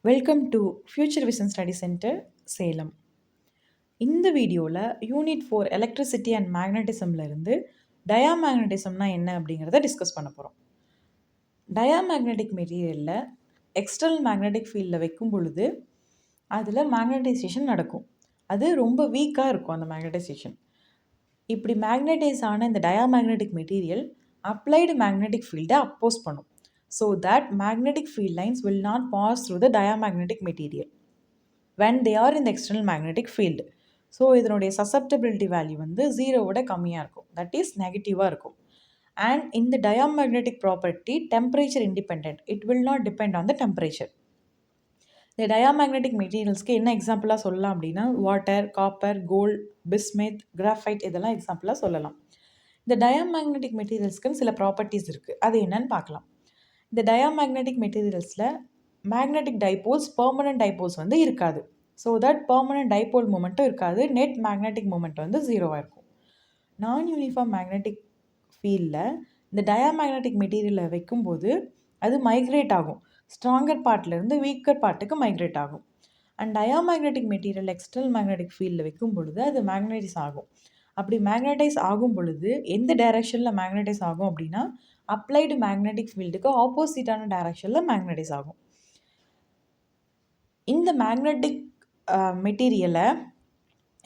Welcome to future vision study centre Salem. இந்த வீடியோவில் unit 4 electricity and மேக்னட்டிசம்லேருந்து டயாமேக்னட்டிசம்னா என்ன அப்படிங்கிறத டிஸ்கஸ் பண்ண போகிறோம். டயாமேக்னட்டிக் மெட்டீரியலில் எக்ஸ்டர்னல் மேக்னெட்டிக் ஃபீல்டில் வைக்கும் பொழுது அதில் மேக்னடைசேஷன் நடக்கும். அது ரொம்ப வீக்காக இருக்கும் அந்த மேக்னடைசேஷன். இப்படி மேக்னடைஸ் ஆன இந்த டயாமேக்னட்டிக் மெட்டீரியல் அப்ளைடு மேக்னெட்டிக் ஃபீல்டை அப்போஸ் பண்ணும். So that magnetic field lines will not pass through the diamagnetic material when they are in the external magnetic field. So இதனுடைய சசப்டபிலிட்டி வேல்யூ வந்து 0 கம்மியாக இருக்கும், தட் இஸ் நெகட்டிவாக இருக்கும். அண்ட் இந்த diamagnetic property temperature independent, it will not depend on the temperature. இந்த diamagnetic மெட்டீரியல்ஸ்க்கு என்ன எக்ஸாம்பிளாக சொல்லலாம் அப்படின்னா வாட்டர், காப்பர், கோல்ட், பிஸ்மெத், கிராஃபைட் இதெல்லாம் எக்ஸாம்பிளாக சொல்லலாம். இந்த டயாமேக்னெட்டிக் மெட்டீரியல்ஸ்க்குன்னு சில ப்ராப்பர்ட்டிஸ் இருக்குது, அது என்னன்னு பார்க்கலாம். இந்த டயாமேக்னெட்டிக் மெட்டீரியல்ஸில் மேக்னெட்டிக் டைபோல்ஸ், பெர்மனன்ட் டைபோல்ஸ் வந்து இருக்காது. ஸோ தட் பெர்மனன்ட் டைபோல் மூமெண்ட்டும் இருக்காது, நெட் மேக்னெட்டிக் மூமெண்ட் வந்து 0வாக இருக்கும். நான் யூனிஃபார்ம் மேக்னெட்டிக் ஃபீல்டில் இந்த டயாமேக்னெட்டிக் மெட்டீரியலை வைக்கும்போது அது மைக்ரேட் ஆகும், ஸ்ட்ராங்கர் பார்ட்லேருந்து வீக்கர் பார்ட்டுக்கு மைக்ரேட் ஆகும். And diamagnetic material external magnetic ஃபீல்டில் வைக்கும் பொழுது அது மேக்னடைஸ் ஆகும். அப்படி மேக்னடைஸ் ஆகும் பொழுது எந்த டைரக்ஷனில் மேக்னடைஸ் ஆகும் அப்படின்னா அப்ளைடு மேக்னெட்டிக் ஃபீல்டுக்கு ஆப்போசிட்டான டைரக்ஷனில் மேக்னடைஸ் ஆகும். இந்த மேக்னெட்டிக் மெட்டீரியலை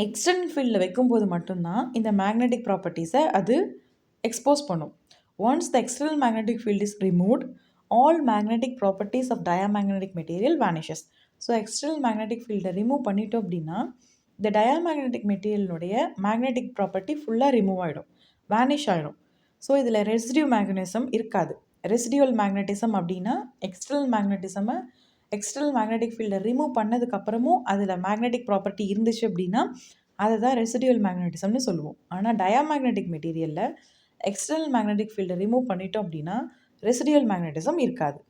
எக்ஸ்டர்னல் ஃபீல்டில் வைக்கும்போது மட்டும்தான் இந்த மேக்னெட்டிக் ப்ராப்பர்ட்டிஸை அது எக்ஸ்போஸ் பண்ணும். Once the external magnetic field is removed, all magnetic properties of diamagnetic material vanishes. So external magnetic ஃபீல்டை ரிமூவ் பண்ணிட்டோம் அப்படின்னா இந்த டயாமேக்னெட்டிக் மெட்டீரியலுடைய மேக்னெட்டிக் ப்ராப்பர்ட்டி ஃபுல்லாக ரிமூவ் ஆகிடும், வேனிஷ் ஆகிடும். ஸோ இதில் ரெசிடியூ மேக்னட்டிசம் இருக்காது. ரெசிடியூவல் மேக்னட்டிசம் அப்படின்னா எக்ஸ்டர்னல் மேக்னெட்டிக் ஃபீல்டை ரிமூவ் பண்ணதுக்கப்புறமும் அதில் மேக்னெட்டிக் ப்ராப்பர்ட்டி இருந்துச்சு அப்படின்னா அதை தான் ரெசிடியூவல் மேக்னட்டிசம்னு சொல்லுவோம். ஆனால் டயாமேக்னெட்டிக் மெட்டீரியலில் எக்ஸ்டர்னல் மேக்னெட்டிக் ஃபீல்டை ரிமூவ் பண்ணிட்டோம் அப்படின்னா ரெசிடியூவல் மேக்னட்டிசம் இருக்காது.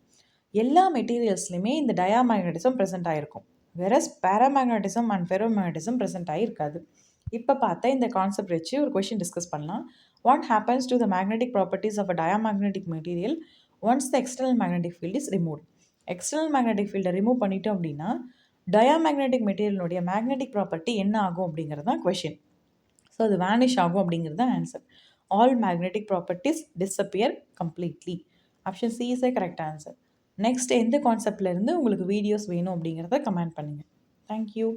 எல்லா மெட்டீரியல்ஸ்லையுமே இந்த டயாமேக்னட்டிசம் ப்ரெசென்ட் ஆகிருக்கும், வெரஸ் பேராமேக்னட்டிசம் அண்ட் ஃபெரோமேக்னட்டிசம் ப்ரெசென்ட் ஆகிருக்காது. இப்போ பார்த்தா இந்த கான்செப்ட் வச்சு ஒரு கொஷின் டிஸ்கஸ் பண்ணலாம். What happens to the magnetic properties of a diamagnetic material once the external magnetic field is removed? External magnetic ஃபீல்டை ரிமூவ் பண்ணிட்டோம் அப்படின்னா டயாமேக்னெட்டிக் மெட்டீரியலுடைய மேக்னெட்டிக் ப்ராப்பர்ட்டி என்ன ஆகும் அப்படிங்கிறது தான் கொஷின். ஸோ அது வேனிஷ் ஆகும் அப்படிங்கிறது தான் answer. All magnetic properties disappear completely. Option C is a correct answer. Next எந்த கான்செப்ட்லேருந்து உங்களுக்கு வீடியோஸ் வேணும் அப்படிங்கிறத கமெண்ட் பண்ணுங்கள். தேங்க்யூ.